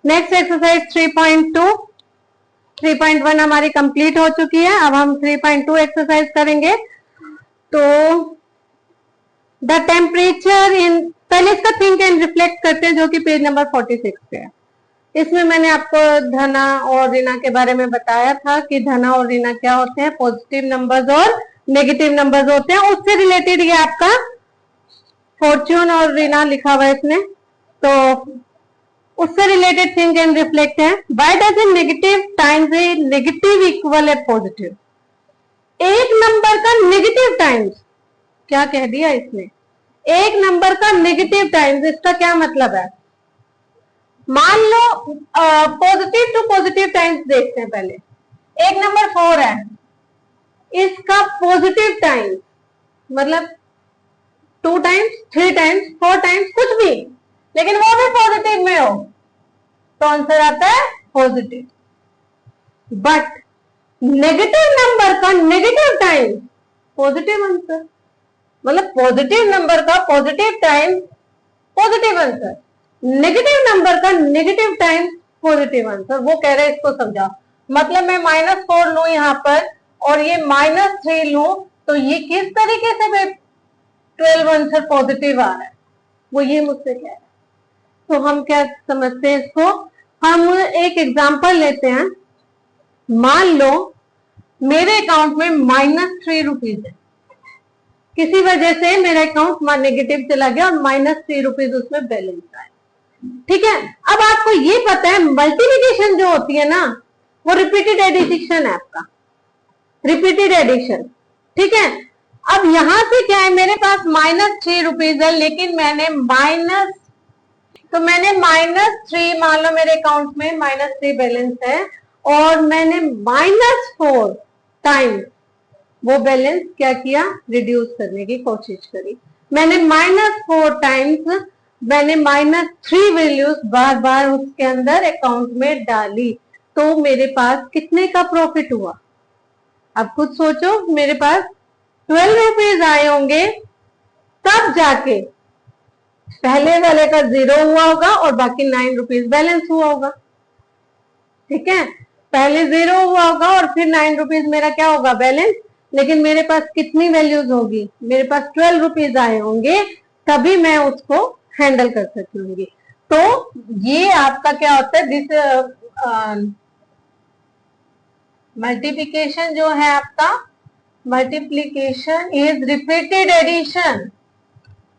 Next exercise 3.2, 3.1 हमारी complete हो चुकी है। अब हम 3.2 एक्सरसाइज करेंगे। तो द टेम्परेचर इन, पहले इसका थिंक एंड रिफ्लेक्ट करते हैं जो कि पेज नंबर 46 पे है। इसमें मैंने आपको धना और ऋणा के बारे में बताया था कि धना और ऋणा क्या होते हैं, पॉजिटिव नंबर्स और नेगेटिव नंबर्स होते हैं। उससे रिलेटेड ये आपका फॉर्च्यून और ऋणा लिखा हुआ है इसमें, तो उससे रिलेटेड थिंक एंड रिफ्लेक्ट है। Why does a negative times a negative equal a positive. एक नंबर का नेगेटिव टाइम्स, क्या कह दिया इसने, एक नंबर का नेगेटिव टाइम्स, इसका क्या मतलब है? मान लो पॉजिटिव टू पॉजिटिव टाइम्स देखते हैं पहले। एक नंबर 4 है, इसका पॉजिटिव टाइम्स मतलब 2 टाइम्स, 3 टाइम्स, 4 टाइम्स, कुछ भी, लेकिन वो भी पॉजिटिव में हो तो आंसर आता है पॉजिटिव। बट नेगेटिव नंबर का नेगेटिव टाइम्स पॉजिटिव आंसर, मतलब पॉजिटिव नंबर का positive times positive answer, negative number का नेगेटिव टाइम्स पॉजिटिव आंसर। वो कह रहे हैं इसको समझाओ। मतलब मैं -4 लू यहाँ पर और ये -3 लू, तो ये किस तरीके से 12 आंसर पॉजिटिव आ रहा है, वो ये मुझसे कह रहा है। तो हम क्या समझते हैं इसको, हम एक एग्जांपल लेते हैं। मान लो मेरे अकाउंट में -3 रुपीज है, किसी वजह से मेरा अकाउंट नेगेटिव चला गया और -3 रुपीज उसमें बैलेंस आया। ठीक है, अब आपको ये पता है मल्टीप्लिकेशन जो होती है ना, वो रिपीटेड एडिशन है आपका, रिपीटेड एडिशन। ठीक है, अब यहां से क्या है, मेरे पास -3 रुपीज है, लेकिन मैंने -3, मान लो मेरे अकाउंट में -3 बैलेंस है और मैंने -4 टाइम वो बैलेंस क्या किया, रिड्यूस करने की कोशिश करी। मैंने -4 टाइम्स मैंने -3 वैल्यूज बार बार उसके अंदर अकाउंट में डाली, तो मेरे पास कितने का प्रॉफिट हुआ? अब खुद सोचो, मेरे पास 12 रुपीज आए होंगे, तब जाके पहले वाले का 0 हुआ होगा और बाकी 9 रुपीज बैलेंस हुआ होगा। ठीक है, पहले 0 हुआ होगा और फिर 9 रुपीज मेरा क्या होगा, बैलेंस। लेकिन मेरे पास कितनी वैल्यूज होगी, मेरे पास 12 रुपीज आए होंगे, तभी मैं उसको हैंडल कर सकती होंगी। तो ये आपका क्या होता है, दिस मल्टीप्लिकेशन जो है आपका, multiplication is repeated addition,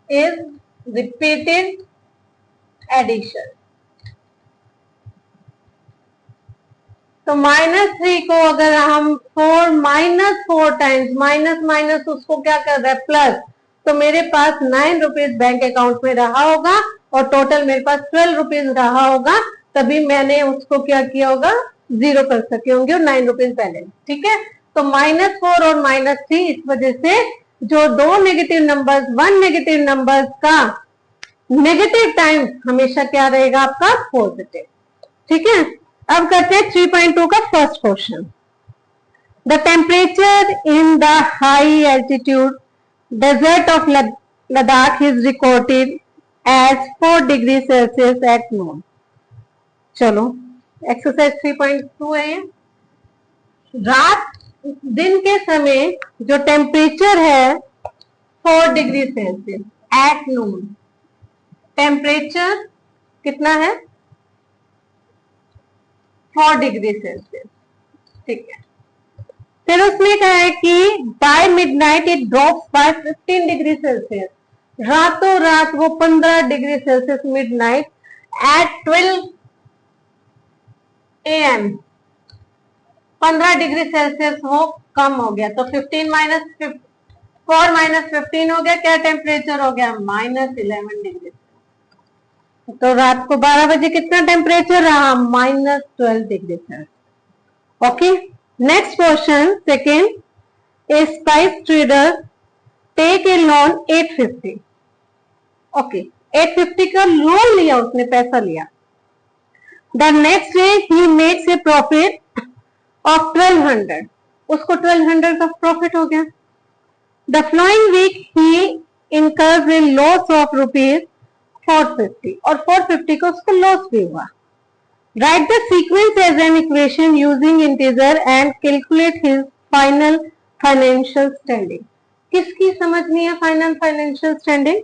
is repeated addition. तो -3 को अगर हम 4 टाइम्स, माइनस उसको क्या कर रहा है, प्लस, तो मेरे पास 9 रुपीज बैंक अकाउंट में रहा होगा और टोटल मेरे पास 12 रुपीज रहा होगा, तभी मैंने उसको क्या किया होगा, 0 कर सके होंगे और 9 रुपीज बैलेंस। ठीक है, तो -4 और -3, इस वजह से जो दो negative numbers, one negative numbers का नेगेटिव टाइम हमेशा क्या रहेगा आपका, पॉजिटिव। ठीक है, अब करते हैं 3.2 का first question. The temperature in the high altitude desert of Ladakh is recorded as 4 degree Celsius at noon. चलो एक्सरसाइज 3.2 है। रात दिन के समय जो टेम्परेचर है 4 degree Celsius at Noon, temperature कितना है, 4 डिग्री सेल्सियस। ठीक है, फिर उसने कहा है कि by midnight it drops by 15 degree Celsius, रातों रात वो 15 degree Celsius midnight at 12 AM 15 degree Celsius वो कम हो गया। तो 15 4 - 15 हो गया, क्या टेम्परेचर हो गया, -11 डिग्री। तो रात को 12 बजे कितना टेम्परेचर रहा, -12 degree Celsius. Okay, next question second, a spice trader take a loan 850। Okay, 850 का लोन लिया उसने, पैसा लिया। The next day he makes a profit of 1200, उसको 1200 का प्रॉफिट हो गया। The following week he incurs a loss of ₹450 और 450 का उसको लॉस भी हुआ। Write the sequence as an equation using integer and calculate his final financial standing. किसकी समझनी है फाइनल फाइनेंशियल स्टैंडिंग?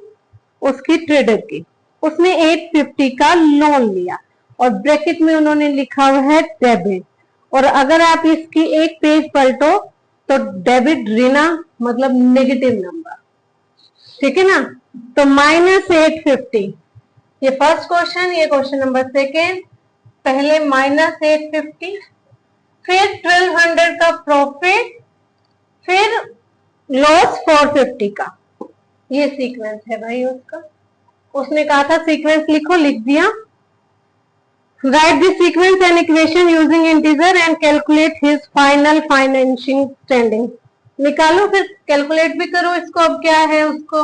उसकी, ट्रेडर की। उसने 850 का लोन लिया और ब्रैकेट में उन्होंने लिखा हुआ है डेबिट। और अगर आप इसकी एक पेज पलटो तो डेबिट ऋणा मतलब नेगेटिव नंबर, ठीक है ना। तो -850, ये फर्स्ट क्वेश्चन, ये क्वेश्चन नंबर सेकेंड। पहले -850, फिर 1200 का प्रॉफिट, फिर लॉस 450 का। ये सीक्वेंस है भाई उसका। उसने कहा था सीक्वेंस लिखो, लिख दिया। Right this sequence and equation using integer and calculate his final financial standing. निकालो, फिर कैलकुलेट भी करो इसको। अब क्या है उसको,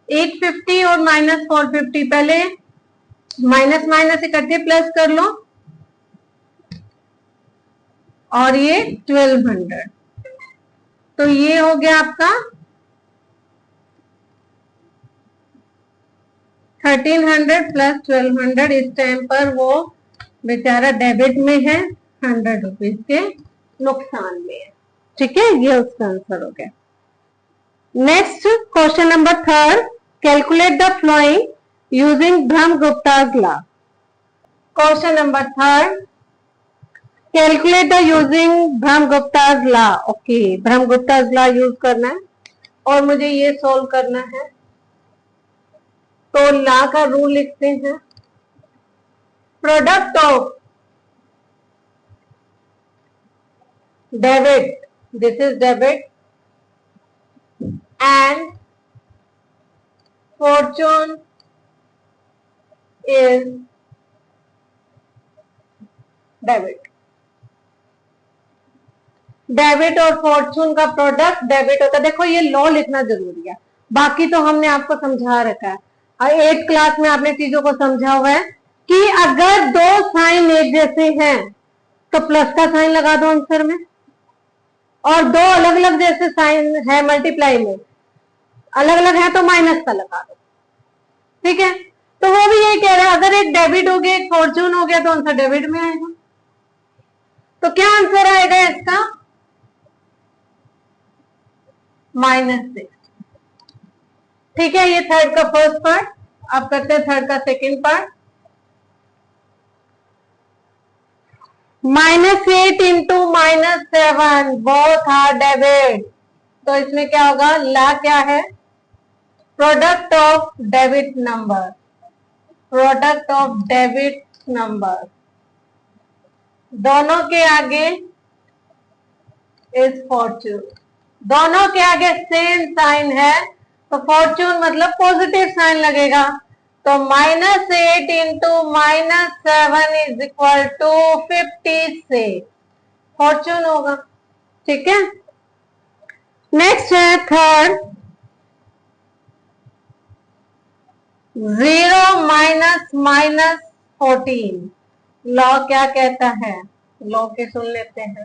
850 और -450, पहले माइनस माइनस इकट्ठे प्लस कर लो, और ये 1200, तो ये हो गया आपका 1300 प्लस 1200। इस टाइम पर वो बेचारा डेबिट में है, 100 रुपीज के नुकसान में है, ठीक है। ये उसका आंसर हो गया। Next question number third, calculate the following using Brahmagupta's law. Question number third, calculate the using Brahmagupta's law. Okay, Brahmagupta's law use करना है और मुझे ये सोल्व करना है। तो लॉ का रूल लिखते हैं, product of debit, this is debit, and Fortune is debit. Debit और फॉर्चून का प्रोडक्ट डेबिट होता है। देखो ये लॉ लिखना जरूरी है, बाकी तो हमने आपको समझा रखा है। 8th क्लास में आपने चीजों को समझा हुआ है कि अगर दो साइन एक जैसे हैं तो प्लस का साइन लगा दो आंसर में, और दो अलग अलग जैसे साइन है मल्टीप्लाई में, अलग अलग है तो माइनस का लगा दो, ठीक है। तो वो भी यही कह रहा है, अगर एक डेबिट हो गया एक फॉर्चून हो गया तो आंसर डेबिट में आएगा। तो क्या आंसर आएगा इसका, -6, ठीक है। ये थर्ड का फर्स्ट पार्ट। अब करते हैं थर्ड का second part. -8 into -7 both are debit. तो इसमें क्या होगा, ला क्या है, product of debit number, product of debit number, दोनों के आगे इज फॉर्चून। दोनों के आगे सेम साइन है तो फॉर्चून मतलब पॉजिटिव साइन लगेगा। तो -8 इंटू -7 इज इक्वल टू 56, फॉर्चून होगा, ठीक है। नेक्स्ट है थर्ड, 0 माइनस -14। लॉ क्या कहता है, लॉ के सुन लेते हैं।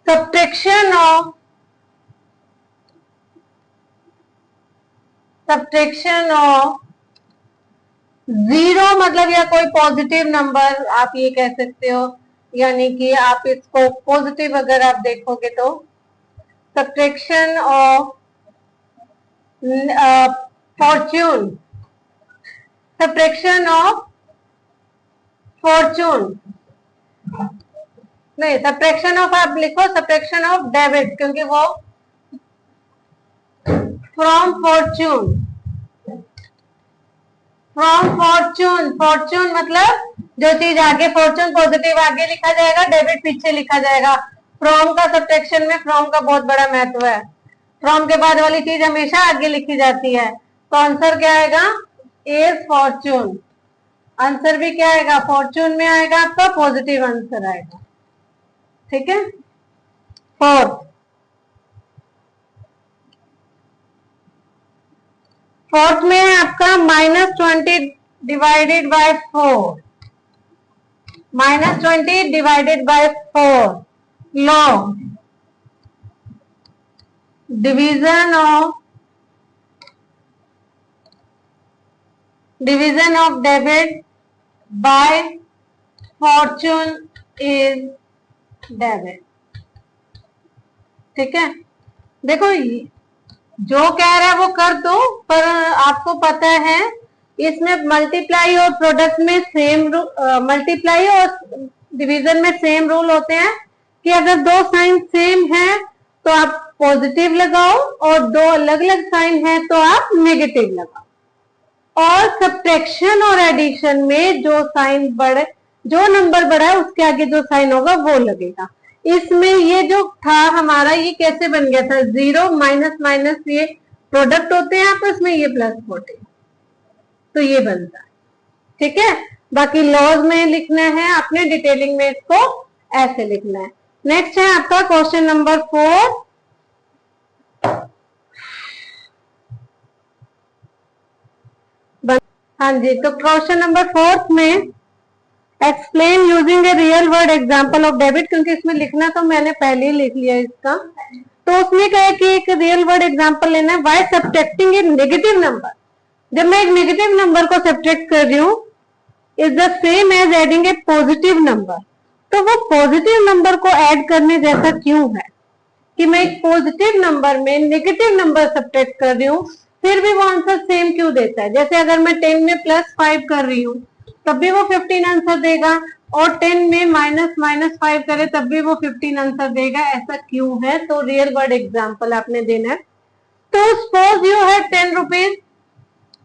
सब्ट्रैक्शन ऑफ जीरो मतलब या कोई पॉजिटिव नंबर आप ये कह सकते हो, यानी कि आप इसको पॉजिटिव अगर आप देखोगे तो subtraction of Fortune, subtraction of Fortune नहीं, सब्ट्रैक्शन ऑफ आप लिखो सब्ट्रैक्शन ऑफ डेबिट, क्योंकि वो from Fortune, from Fortune, Fortune मतलब जो चीज आगे, फॉर्चून पॉजिटिव आगे लिखा जाएगा, डेबिट पीछे लिखा जाएगा। फ्रॉम का सब्ट्रैक्शन में फ्रॉम का बहुत बड़ा महत्व है। फ्रॉम के बाद वाली चीज हमेशा आगे लिखी जाती है। तो आंसर क्या आएगा, इज फॉर्चून। आंसर भी क्या आएगा, फॉर्चून में आएगा, आपका पॉजिटिव आंसर आएगा, ठीक है। फोर्थ में है आपका -20 divided by 4, -20 divided by 4। Law division of debit bye Fortune is debit. ठीक है, देखो जो कह रहा है वो कर दो, पर आपको पता है इसमें मल्टीप्लाई और प्रोडक्ट में सेम मल्टीप्लाई और डिवीजन में सेम रूल होते हैं कि अगर दो साइन सेम है तो आप पॉजिटिव लगाओ और दो अलग अलग साइन है तो आप नेगेटिव लगाओ। और सब्ट्रैक्शन और एडिशन में जो साइन बड़े, जो नंबर बड़ा है उसके आगे जो साइन होगा वो लगेगा। इसमें ये जो था हमारा, ये कैसे बन गया था, 0 माइनस माइनस ये प्रोडक्ट होते हैं आपस में, ये प्लस 14, तो ये बनता है। ठीक है, बाकी लॉज में लिखना है, अपने डिटेलिंग में इसको ऐसे लिखना है। नेक्स्ट है आपका क्वेश्चन नंबर 4। हाँ जी, तो क्वेश्चन नंबर 4 में explain using a real word example of debit, क्योंकि इसमें लिखना तो मैंने पहले ही लिख लिया इसका, तो उसने कहा कि एक रियल वर्ड एग्जाम्पल लेना है। Why subtracting A negative number, जब मैं एक नेगेटिव नंबर को सब्ट्रैक्ट कर रही हूँ, is the same as adding a positive number. तो वो पॉजिटिव नंबर को ऐड करने जैसा क्यों है कि मैं एक पॉजिटिव नंबर में नेगेटिव नंबर सब्ट्रैक्ट कर रही हूँ, फिर भी वो आंसर सेम क्यों देता है। जैसे अगर मैं 10 में प्लस 5 कर रही हूँ तब भी वो 15 आंसर देगा, और 10 में माइनस माइनस 5 करे तब भी वो 15 आंसर देगा। ऐसा क्यों है, तो रियल वर्ड एग्जाम्पल आपने देना है। तो सपोज यू है 10 रुपीज,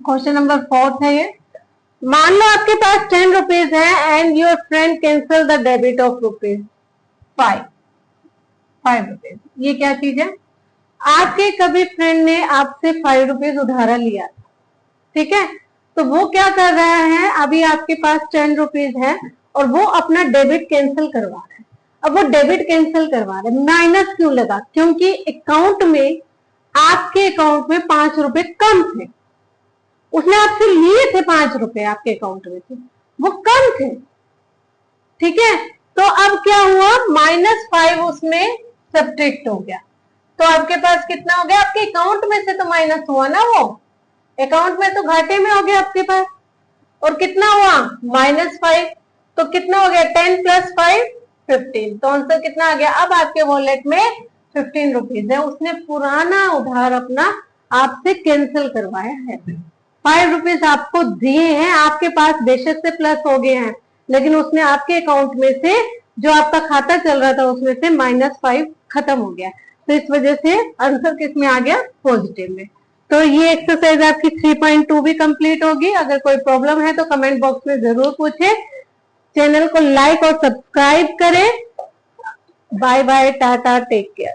क्वेश्चन नंबर 4 है ये। मान लो आपके पास 10 रुपीज है and your friend cancel the debit of rupees 5 rupees. ये क्या चीज है, आपके कभी फ्रेंड ने आपसे 5 रुपीज उधारा लिया, ठीक है, तो वो क्या कर रहा है, अभी आपके पास 10 रुपीज है और वो अपना डेबिट कैंसिल करवा रहा है। अब वो डेबिट कैंसिल करवा रहा है, माइनस क्यों लगा, क्योंकि अकाउंट में, आपके अकाउंट में 5 रुपए कम थे, उसने आपसे लिए थे 5 रुपए आपके अकाउंट में थे, वो कम थे। ठीक है, तो अब क्या हुआ, -5 उसमें सब्ट्रैक्ट हो गया, तो आपके पास कितना हो गया, आपके अकाउंट में से तो माइनस हुआ ना, वो अकाउंट में तो घाटे में हो गया आपके पास, और कितना हुआ -5, तो कितना हो गया 10 + 5 15, तो आंसर कितना आ गया। अब आपके वॉलेट में 15 रुपीज है, उसने पुराना उधार अपना आपसे कैंसिल करवाया है। 5 रुपीज आपको दिए हैं, आपके पास बेशक से प्लस हो गए हैं, लेकिन उसने आपके अकाउंट में से, जो आपका खाता चल रहा था उसमें से -5 खत्म हो गया, तो इस वजह से आंसर किस में आ गया, पॉजिटिव में। तो ये एक्सरसाइज आपकी 3.2 भी कंप्लीट होगी। अगर कोई प्रॉब्लम है तो कमेंट बॉक्स में जरूर पूछे। चैनल को लाइक और सब्सक्राइब करें। Bye bye, tata, take care.